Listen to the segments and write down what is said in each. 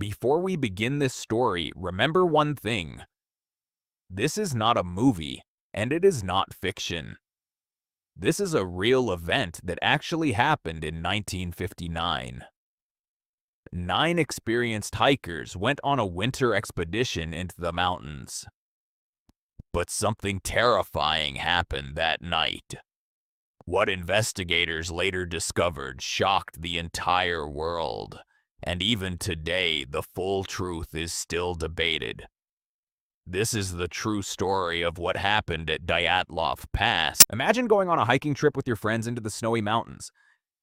Before we begin this story, remember one thing. This is not a movie, and it is not fiction. This is a real event that actually happened in 1959. 9 experienced hikers went on a winter expedition into the mountains. But something terrifying happened that night. What investigators later discovered shocked the entire world, and even today the full truth is still debated. This is the true story of what happened at Dyatlov Pass. Imagine going on a hiking trip with your friends into the snowy mountains.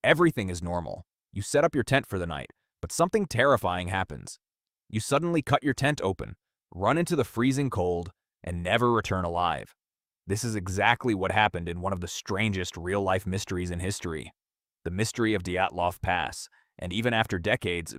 Everything is normal. You set up your tent for the night, but something terrifying happens. You suddenly cut your tent open, run into the freezing cold, and never return alive. This is exactly what happened in one of the strangest real-life mysteries in history, the mystery of Dyatlov Pass, and even after decades,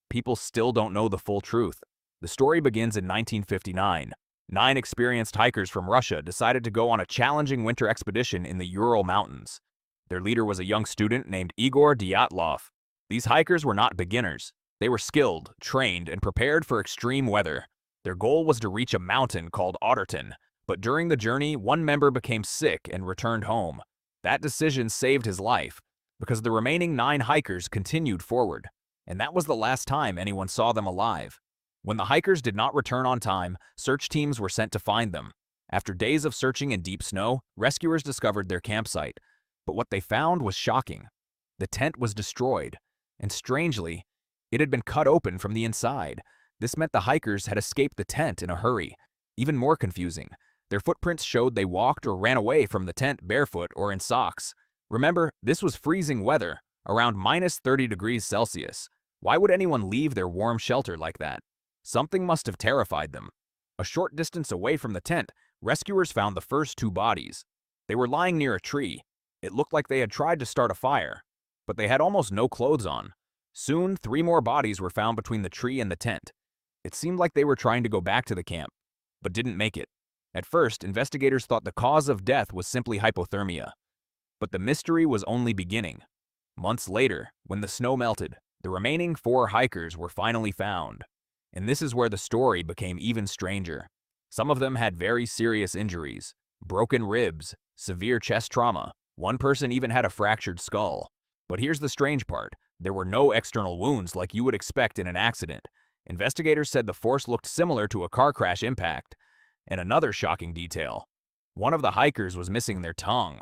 people still don't know the full truth. The story begins in 1959. 9 experienced hikers from Russia decided to go on a challenging winter expedition in the Ural Mountains. Their leader was a young student named Igor Dyatlov. These hikers were not beginners. They were skilled, trained, and prepared for extreme weather. Their goal was to reach a mountain called Otterton, but during the journey, one member became sick and returned home. That decision saved his life, because the remaining 9 hikers continued forward, and that was the last time anyone saw them alive. When the hikers did not return on time, search teams were sent to find them. After days of searching in deep snow, rescuers discovered their campsite, but what they found was shocking. The tent was destroyed, and strangely, it had been cut open from the inside. This meant the hikers had escaped the tent in a hurry. Even more confusing, their footprints showed they walked or ran away from the tent barefoot or in socks. Remember, this was freezing weather, around minus 30 degrees Celsius. Why would anyone leave their warm shelter like that? Something must have terrified them. A short distance away from the tent, rescuers found the first 2 bodies. They were lying near a tree. It looked like they had tried to start a fire, but they had almost no clothes on. Soon, 3 more bodies were found between the tree and the tent. It seemed like they were trying to go back to the camp, but didn't make it. At first, investigators thought the cause of death was simply hypothermia. But the mystery was only beginning. Months later, when the snow melted, the remaining 4 hikers were finally found. And this is where the story became even stranger. Some of them had very serious injuries, broken ribs, severe chest trauma. One person even had a fractured skull. But here's the strange part. There were no external wounds like you would expect in an accident. Investigators said the force looked similar to a car crash impact. And another shocking detail. One of the hikers was missing their tongue.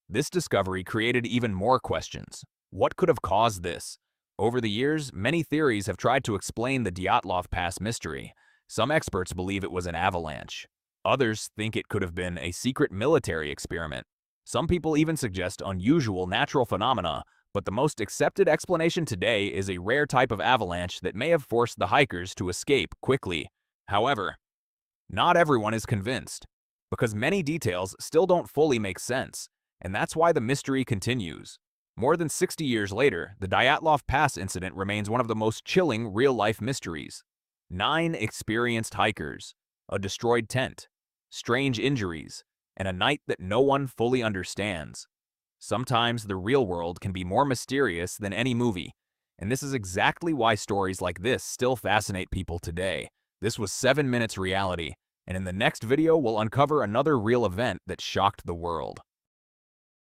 This discovery created even more questions. What could have caused this? Over the years, many theories have tried to explain the Dyatlov Pass mystery. Some experts believe it was an avalanche. Others think it could have been a secret military experiment. Some people even suggest unusual natural phenomena, but the most accepted explanation today is a rare type of avalanche that may have forced the hikers to escape quickly. However, not everyone is convinced, because many details still don't fully make sense, and that's why the mystery continues. More than 60 years later, the Dyatlov Pass incident remains one of the most chilling real-life mysteries. 9 experienced hikers, a destroyed tent, strange injuries, and a night that no one fully understands. Sometimes the real world can be more mysterious than any movie, and this is exactly why stories like this still fascinate people today. This was 7 Minutes Reality, and in the next video we'll uncover another real event that shocked the world.